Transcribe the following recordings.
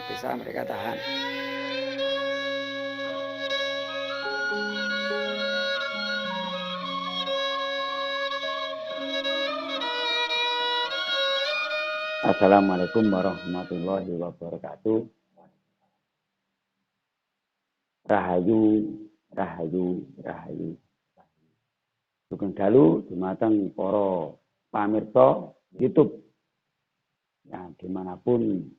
bisa mereka tahan. Assalamualaikum warahmatullahi wabarakatuh. Rahayu, rahayu, rahayu. Sugeng dalu dumateng para pamirsa YouTube. Ya, dimanapun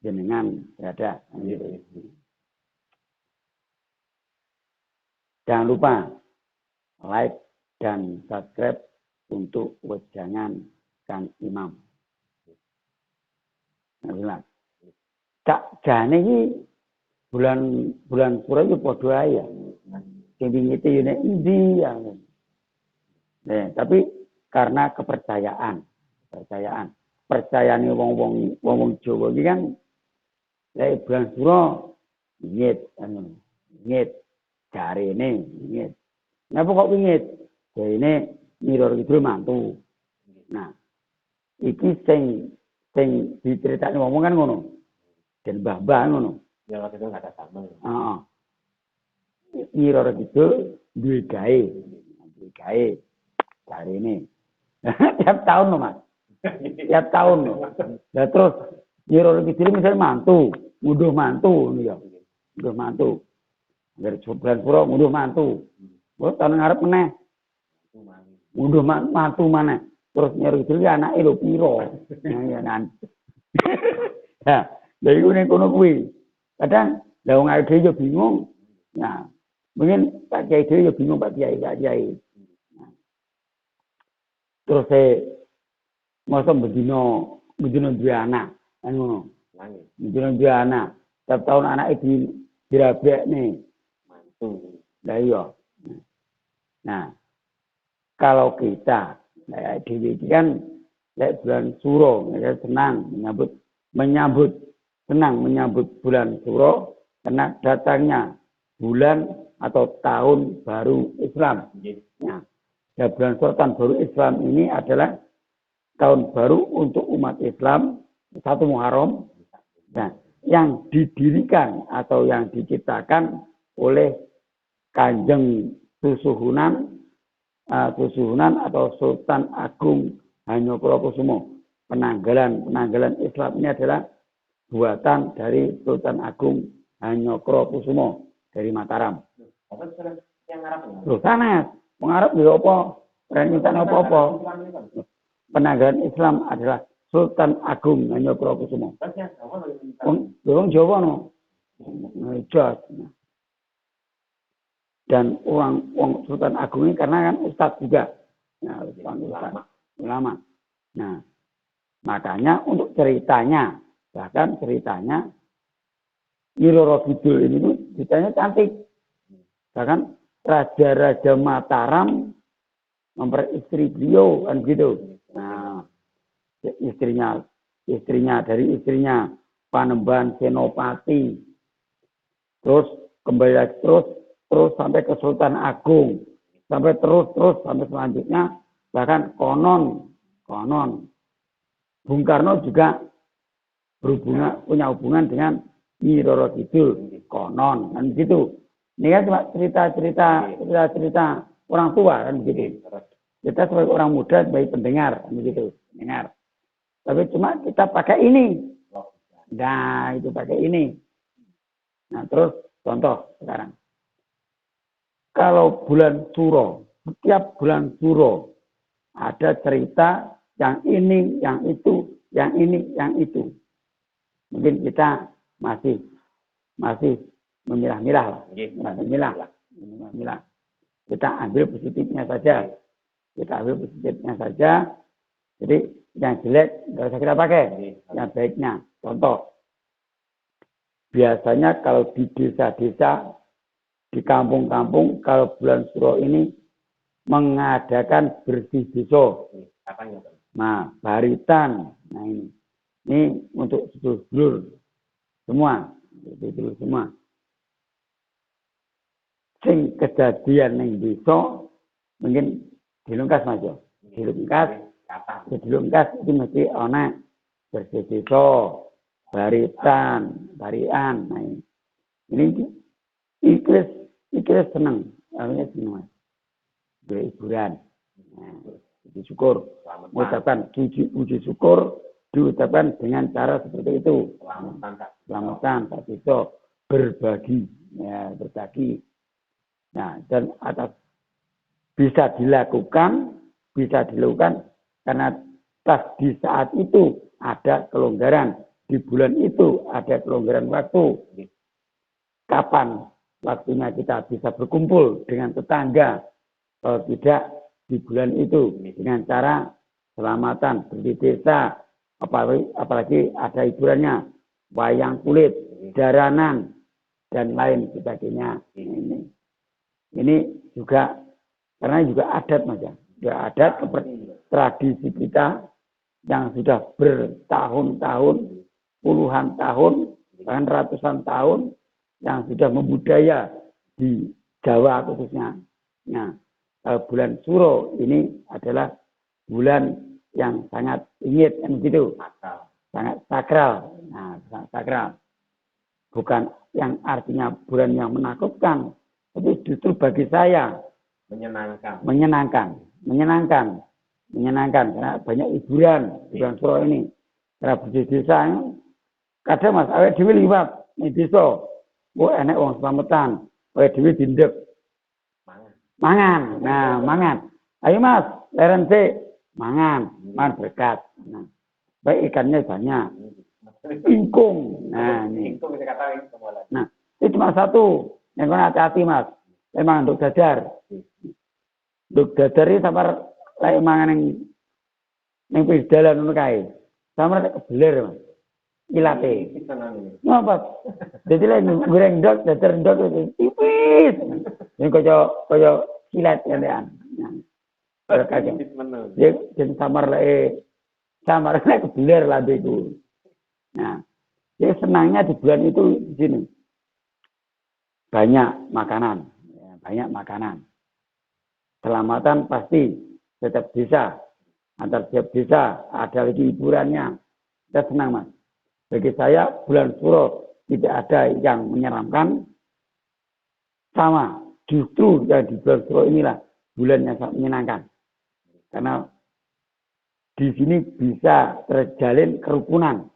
jenengan berada. Jangan lupa like dan subscribe untuk wejangan Kang Imam. Nah, cak jane iki bulan pura iki padha ae ya. Sing ngiti yo nek endi ya. Nah, tapi karena kepercayaan. Percayane wong Jawa iki kan lek bulan pura ngit jarene ngit. Napa kok ngit? Jarene Nyiro Kidul mantu. Nah, iki sing diceritakne ngomong kan ngono. Den mbah-mbah ngono. Ya waktu itu nggak ada sama. Heeh. Nyiro Kidul duwe gawe jarene. Tiap tahun loh, Mas. Tiap tahun loh. Ya terus Nyiro Kidul misalnya mantu, ngunduh mantu ya. Ngunduh mantu. Dari bulan pura ngunduh mantu. Terus tahun ngarep meneh. Ngunduh mantu maneh. Terus Nyiro Kidul anake lho piro. Ya nan. Ya, lha iku ning kono kuwi. Kadang lha wong awake dhewe yo bingung. Nah, mungkin Pak Kiai dhewe yo bingung Pak Kiai. Terus masa bedino duwe anak, kan ngono. Bedino duwe anak. Tiap tahun anake dirabekne mantu. Lah iya. Nah, kalau kita dhewe iki kan lek bulan Suro, ya senang menyambut bulan Suro karena datangnya bulan atau tahun baru Islam. Nah, ya, bulan Suro tahun baru Islam ini adalah tahun baru untuk umat Islam, 1 Muharram. Nah, yang didirikan atau yang diciptakan oleh Kanjeng Susuhunan atau Sultan Agung Hanyokrokusumo. Penanggalan Islam ini adalah buatan dari Sultan Agung Hanyokrokusumo dari Mataram. Loh, sanes. Pengarap di apa? Renungan apa-apa. Penanggalan Islam adalah Sultan Agung Hanyokrokusumo. Wong Jawa no. Jelas. Dan wong Sultan Agung ini karena kan ustadz juga. Nah, ulama. Nah, makanya untuk ceritanya Nyiro Kidul ini tuh ceritanya cantik. Bahkan Raja-Raja Mataram memperistri beliau kan gitu. Nah, istrinya Panembahan Senopati. Terus kembali lagi terus sampai ke Sultan Agung. Sampai terus sampai selanjutnya bahkan konon Bung Karno juga punya hubungan dengan Nyiro Kidul. Konon kan gitu. Ini kan cuma cerita orang tua kan begitu. Kita sebagai orang muda, sebagai pendengar kan begitu, dengar. Tapi cuma kita pakai ini. Nah, itu pakai ini. Nah, terus contoh sekarang. Kalau bulan Suro, setiap bulan Suro ada cerita yang ini, yang itu, yang ini, yang itu. Mungkin kita masih memilah-milah lah. Memilah. Kita ambil positifnya saja. Jadi yang jelek nggak usah kita pakai. Yang baiknya. Contoh. Biasanya kalau di desa-desa, di kampung-kampung, kalau bulan Suro ini mengadakan bersih desa. Nah, baritan. Nah ini untuk sedulur semua. Sing kejadian yang desa mungkin dilungkas Mas yo. Dilungkas itu mesti ana bersih desa. barian. Nah, ini ikhlas seneng, artinya seneng. Berhiburan. Nah, puji syukur. Mengucapkan puji syukur diucapkan dengan cara seperti itu. Selamatan, tak bisa berbagi, ya, berbagi. Nah, dan atas bisa dilakukan karena pas di saat itu ada kelonggaran, di bulan itu ada kelonggaran waktu. Kapan waktunya kita bisa berkumpul dengan tetangga? Kalau tidak di bulan itu dengan cara selamatan di desa, apalagi ada hiburannya, wayang kulit, daranan dan lain sebagainya. Ini juga karena juga adat Mas ya. Juga adat tradisi kita yang sudah bertahun-tahun, puluhan tahun, bahkan ratusan tahun yang sudah membudaya di Jawa khususnya. Nah, bulan Suro ini adalah bulan yang sangat ingit kan begitu, sangat sakral. Nah, sangat sakral. Bukan yang artinya bulan yang menakutkan, tapi justru bagi saya menyenangkan karena banyak hiburan di bulan Suro ini. Karena di desa kadang Mas awake dhewe liwat ning desa, enek wong selamatan, awake dhewe dindek. Mangan. Nah, mangan. Ayo Mas, leren sik, mangan berkat. Nah, baik ikannya banyak. Ingkung. Nah, ini. Nah, itu cuma satu. Yang kena hati-hati Mas. Memang untuk dadar. Untuk dadar ini sampai lek mangan ning pis dalan ngono kae. Sampe kebeler Mas. Ilate. Ngapa? Jadi lek goreng ndok, dadar ndok itu tipis. Ini kaya kilat ya. Jadi samar kebeler lambeku. Nah, jadi senangnya di bulan itu di sini. Banyak makanan. Selamatan pasti tetap bisa. Antar tiap desa ada lagi hiburannya. Kita senang Mas. Bagi saya bulan Suro tidak ada yang menyeramkan. Sama. Justru yang di bulan Suro inilah bulan yang sangat menyenangkan. Karena di sini bisa terjalin kerukunan.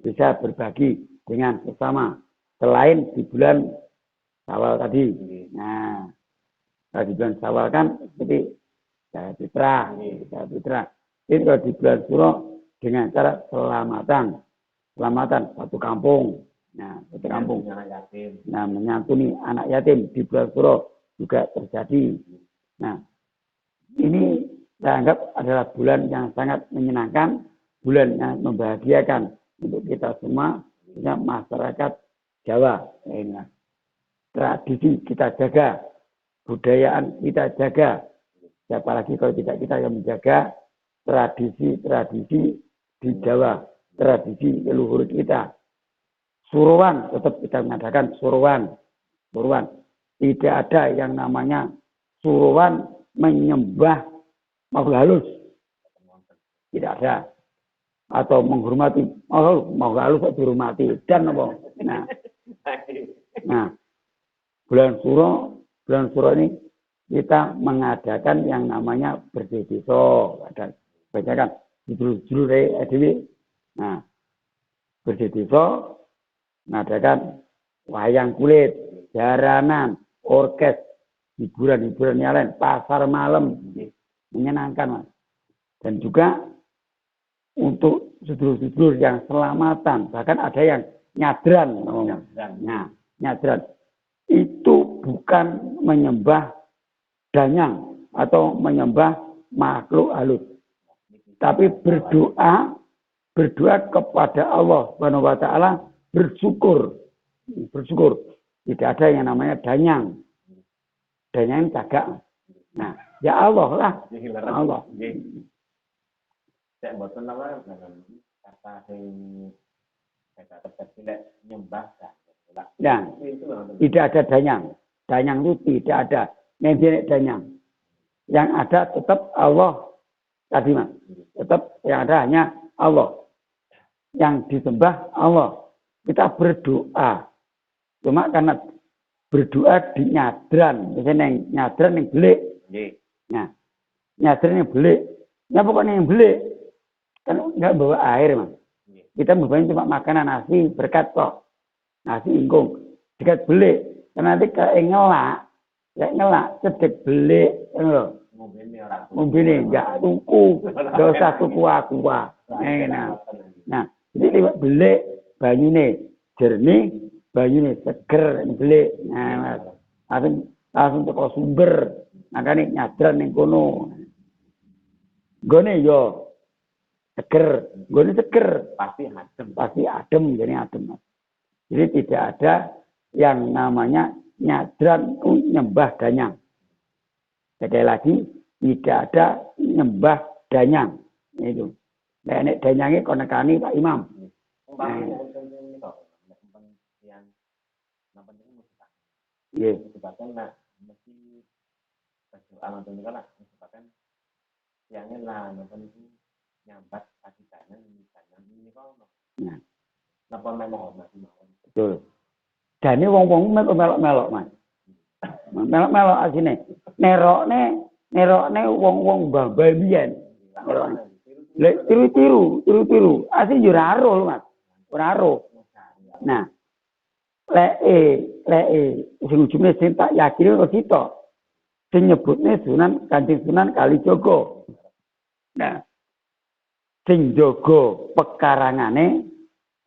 Bisa berbagi dengan sesama. Selain di bulan Syawal tadi. Nah, kalau di bulan Syawal kan seperti Jaya Fitra. Ini kalau di bulan Suro dengan cara selamatan satu kampung. Nah, satu kampung. Nah, menyantuni anak yatim di bulan Suro juga terjadi. Nah, ini saya anggap adalah bulan yang sangat menyenangkan, bulan yang membahagiakan untuk kita semua, masyarakat Jawa. Nah, tradisi kita jaga, budayaan kita jaga. Apalagi kalau tidak kita yang menjaga tradisi di Jawa, tradisi leluhur kita. Suruhan, tetap kita mengadakan suruhan. Tidak ada yang namanya suruhan menyembah makhluk halus. Tidak ada. Atau menghormati makhluk halus dihormati. Dan apa? Nah, bulan Suro ini kita mengadakan yang namanya berdedesa. Baca kan judul edw. Nah, berdedesa mengadakan wayang kulit, jaranan, orkes, hiburan yang lain, pasar malam, menyenangkan Mas. Dan juga untuk sedulur-sedulur yang selamatan, bahkan ada yang nyadran. Nah, nyadran itu bukan menyembah danyang atau menyembah makhluk halus, tapi berdoa kepada Allah Subhanahu wa taala, bersyukur. Tidak ada yang namanya danyang. Danyang cagak. Nah, ya Allah lah. Allah. Saya bosan apa dengan kata sing tidak nyembah. Nah, tidak ada danyang. Danyang itu tidak ada. Yang danyang. Yang ada tetap Allah tadi Mas. Tetap yang ada hanya Allah. yang disembah Allah. Kita berdoa. Cuma karena berdoa di nyadran. Misalnya nyadran yang belik. Nah, nyadran yang belik. Ya pokoknya yang belik. Kan nggak bawa air, Mas. Kita membawa cuma makanan nasi, berkat kok. Nasi ingkung. Dekat belik. Karena nanti kayak ngelak, cedek belik. Mobilnya nggak tuku. Nggak usah tuku aku. Nah, jadi lewat belik, banyune jernih, banyune seger, belik. Nah, langsung teko sumber. Makanya nyadran yang kono. Gone yo seger, gone seger. Pasti adem, jadi adem. Jadi tidak ada yang namanya nyadran nyembah danyang. Sekali lagi, tidak ada nyembah danyang. Itu. Nek danyange kon nekani Pak Imam. Iya. Sebabkan nak mesti berdoa nonton itu lah. Sebabkan siangnya lah nonton itu nyambat kasih kanan ini kok. Nah. Napa memang hormat mawon. Betul. Dane wong-wong melok-melok, Mas. Melok-melok asine. Nerokne wong-wong mbah-mbah biyen. Lek tiru-tiru. Asine yo ora ro, Mas. Ora ro. Nah, lek sing ujune sing tak yakini kok kita. Sing nyebutne Kanjeng Sunan Kalijaga. Nah, sing jaga pekarangane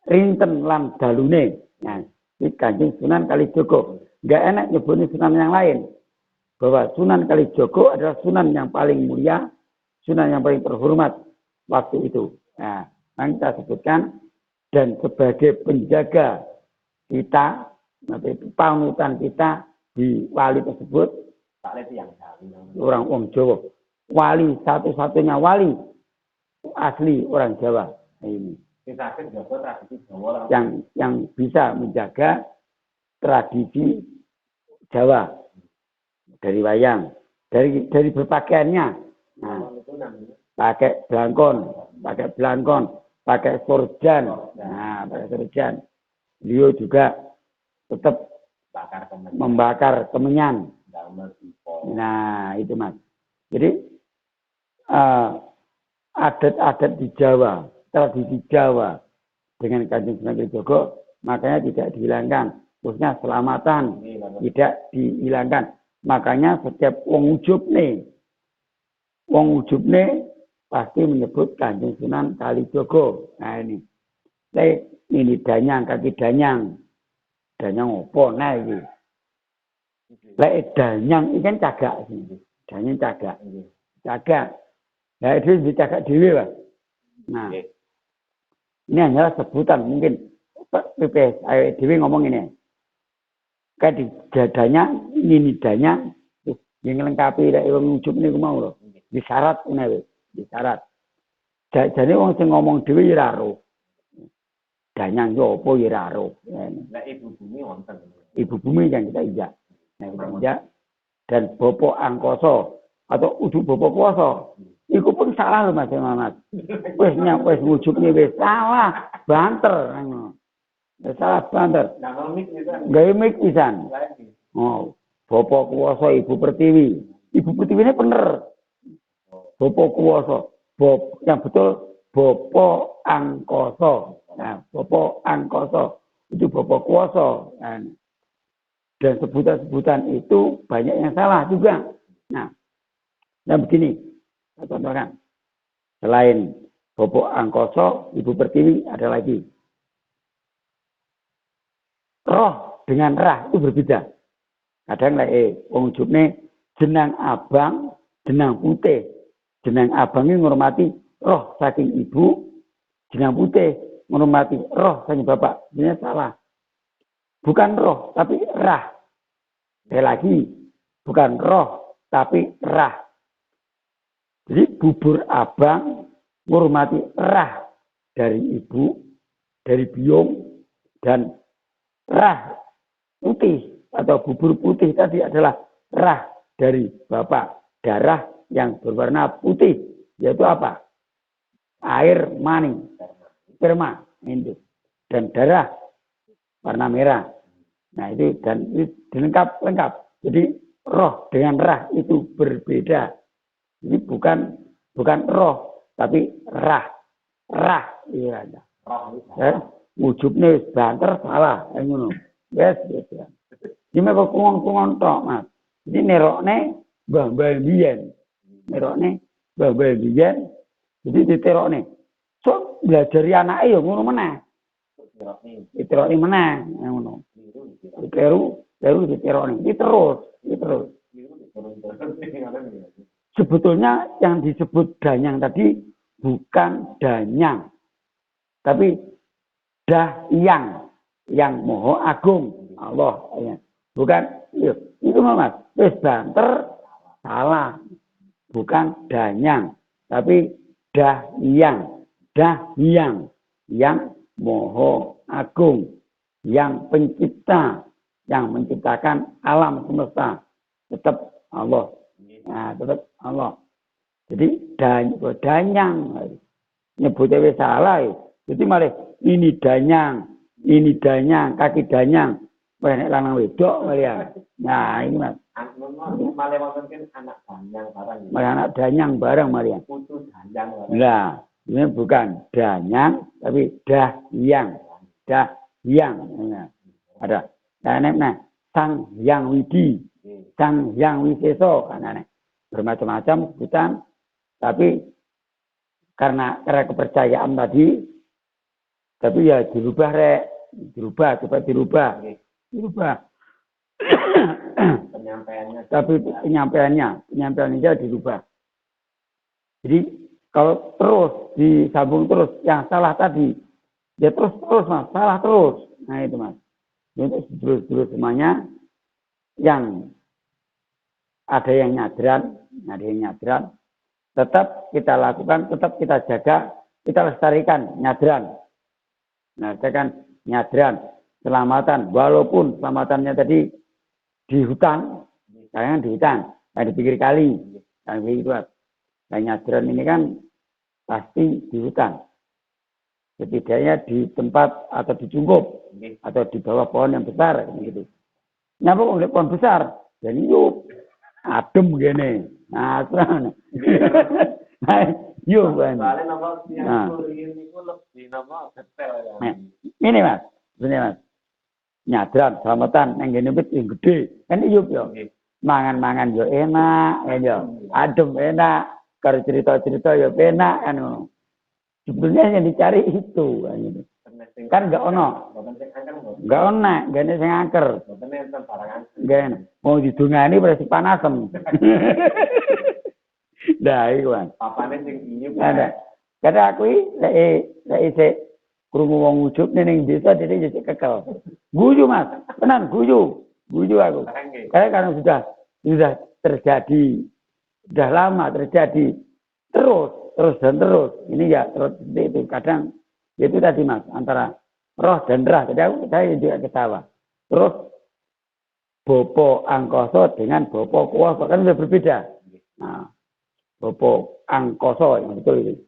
rinten lan dalune. Nah, ini Kanjeng Sunan Kalijaga. Enggak enak nyebutnya sunan yang lain. Bahwa Sunan Kalijaga adalah sunan yang paling mulia, sunan yang paling terhormat waktu itu. Nah, yang kita sebutkan dan sebagai penjaga kita, panutan kita di wali tersebut, orang Jawa. Wali satu-satunya wali asli orang Jawa. Nah, ini. Yang bisa menjaga tradisi Jawa dari wayang, dari berpakaiannya. Nah, pakai belangkon, pakai sorjan. Nah, pakai sorjan. Beliau juga tetap membakar kemenyan. Nah, itu Mas. Jadi adat-adat di Jawa, tradisi Jawa dengan Kanjeng Sunan Kalijaga makanya tidak dihilangkan, khususnya selamatan tidak dihilangkan. Makanya setiap wong ujubne pasti menyebut Kanjeng Sunan Kalijaga. Nah ini danyang, kaki danyang opo nah iki. Lek danyang iki kan cagak sih. Danyang cagak. Nah itu dicagak dhewe, Pak. Nah, ini hanyalah sebutan mungkin PPS dhewe ngomong ini. Kayak di dadanya ini danya yang lengkapi lek wong ujub niku mau lho. Disyarat ngene disyarat. Jane wong sing ngomong dhewe ya ora ro. Danyang yo apa ya ora ro. Lek ibu bumi wonten. Ibu bumi yang kita injak. Nah, kita injak dan Bopo Angkasa atau udu Bopo Kuwasa. Iku pun salah lho Mas Muhammad. Wis wujudnya wis salah, banter. Salah banter. Gawe mik pisan. Oh, Bopo Kuwasa Ibu Pertiwi. Ibu Pertiwi ini bener. Bopo Kuwasa. Yang betul Bopo Angkasa. Nah, Bopo Angkasa itu Bopo Kuwasa. Dan sebutan-sebutan itu banyak yang salah juga. Nah begini. Contohkan, selain Bopo Angkasa, Ibu Pertiwi ada lagi. Roh dengan rah itu berbeda. Kadang wong ujubne jenang abang, jenang putih. Jenang abang ini menghormati roh saking ibu, jenang putih menghormati roh saking bapak. Ini salah. Bukan roh, tapi rah. Sekali lagi, bukan roh, tapi rah. Jadi bubur abang menghormati rah dari ibu, dari biung, dan rah putih atau bubur putih tadi adalah rah dari bapak, darah yang berwarna putih, yaitu apa? Air mani, sperma. Itu. Dan darah warna merah. Nah itu dan itu lengkap. Jadi roh dengan rah itu berbeda. Ini bukan roh, tapi rah. Rah, iya aja. Wujudnya banter salah, ngono. Yes. Ini kok kungon tok, Mas. Jadi nerokne mbah-mbah biyen. Nerokne mbah-mbah biyen. Jadi diterokne. So belajar anake ya ngono meneh. Diterokne meneh, ngono. Kleru diterokne. Iki terus. Sebetulnya yang disebut danyang tadi bukan danyang, tapi dahyang yang moho agung Allah. Ya. Bukan itu Mas. Wis banter salah. Bukan danyang, tapi dahyang yang moho agung, yang pencipta, yang menciptakan alam semesta. Tetap Allah. Nah, tetap Allah. Jadi danyang nyebutnya wis salah. Jadi malah ini danyang, kaki danyang. Wah nek lanang wedok malah. Nah, ini Mas. Malah wonten anak danyang barang. Malah anak danyang barang malah. Putu danyang. Nah, ini bukan danyang tapi dahyang. Nah, ada. Nah, Sang Hyang Widi, Sang Hyang Wiseso kan aneh. Bermacam-macam sebutan, tapi karena kepercayaan tadi, tapi ya dirubah. Penyampaiannya. Tapi penyampaiannya dirubah. Jadi kalau terus disambung terus, yang salah tadi, ya terus Mas, salah terus. Nah itu Mas. Untuk terus semuanya yang ada yang nyadran, tetap kita lakukan, tetap kita jaga, kita lestarikan nyadran. Nah, kan nyadran, selamatan, walaupun selamatannya tadi di hutan, jangan di hutan, di pinggir kali, kan begitu. Nah, nyadran ini kan pasti di hutan. Setidaknya di tempat atau di cungkup atau di bawah pohon yang besar gitu. Nyapa oleh pohon besar, jadi yuk adem gini. Nah, yuk kan. Ini Mas, nyadran selamatan yang gini yang gede, kan yuk yo. Mangan-mangan yo enak, ya adem enak, kalau cerita-cerita yo enak kan. Sebenarnya yang dicari itu kan nggak ono, nggak ada yang angker, nggak mau didungani berarti panasem. Dah itu kan. Ada, kada aku ini krungu wong ujug ning desa jadi kekel. Guyu Mas, tenan guyu aku. Karena sudah terjadi, sudah lama terjadi terus. Ini ya terus itu kadang itu tadi Mas antara roh dan rah. Jadi saya juga ketawa. Terus Bopo Angkoso dengan Bopo Kuwasa kan sudah berbeda. Nah, Bopo Angkoso yang betul itu.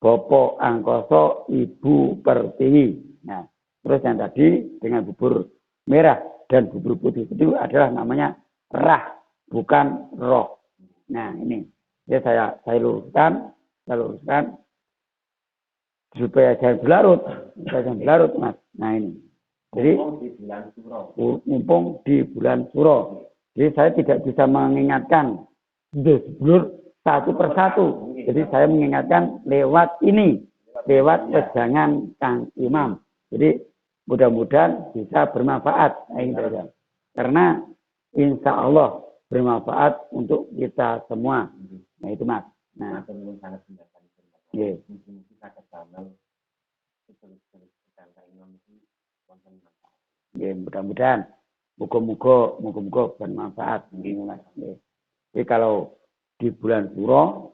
Bopo Angkoso Ibu Pertiwi. Nah, terus yang tadi dengan bubur merah dan bubur putih itu adalah namanya rah, bukan roh. Nah, ini. Ya saya luruskan supaya jangan berlarut Mas. Nah ini. Jadi mumpung di bulan Suro. Jadi saya tidak bisa mengingatkan satu persatu. Jadi saya mengingatkan lewat wejangan Kang Imam. Jadi mudah-mudahan bisa bermanfaat. Nah, ini saja. Karena insya Allah bermanfaat untuk kita semua. Nah itu Mas. Nah, yeah. Ya, mudah-mudahan muga-muga bermanfaat Mas. Jadi kalau di bulan Suro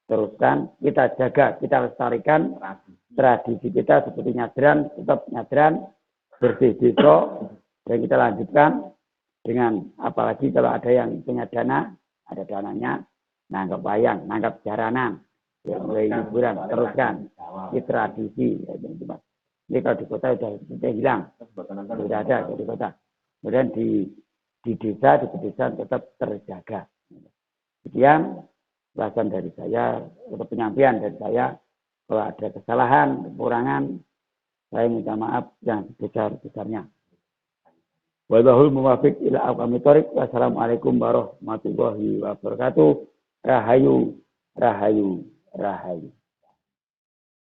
teruskan kita jaga, kita lestarikan tradisi kita seperti nyadran, tetap nyadran, bersih desa, dan kita lanjutkan dengan apalagi kalau ada yang punya dana, ada dananya, nanggap wayang, nanggap jaranan. mulai hiburan, teruskan. Ini tradisi. Ini kalau di kota sudah hilang. Sudah ada di kota. Kemudian di desa, di pedesaan tetap terjaga. Sekian bahasan dari saya, atau penyampaian dari saya. Kalau ada kesalahan, kekurangan, saya minta maaf yang sebesar-besarnya. Wallahul muwaffiq ila aqwamit thoriq. Wassalamualaikum warahmatullahi wabarakatuh. Rahayu, rahayu, rahayu.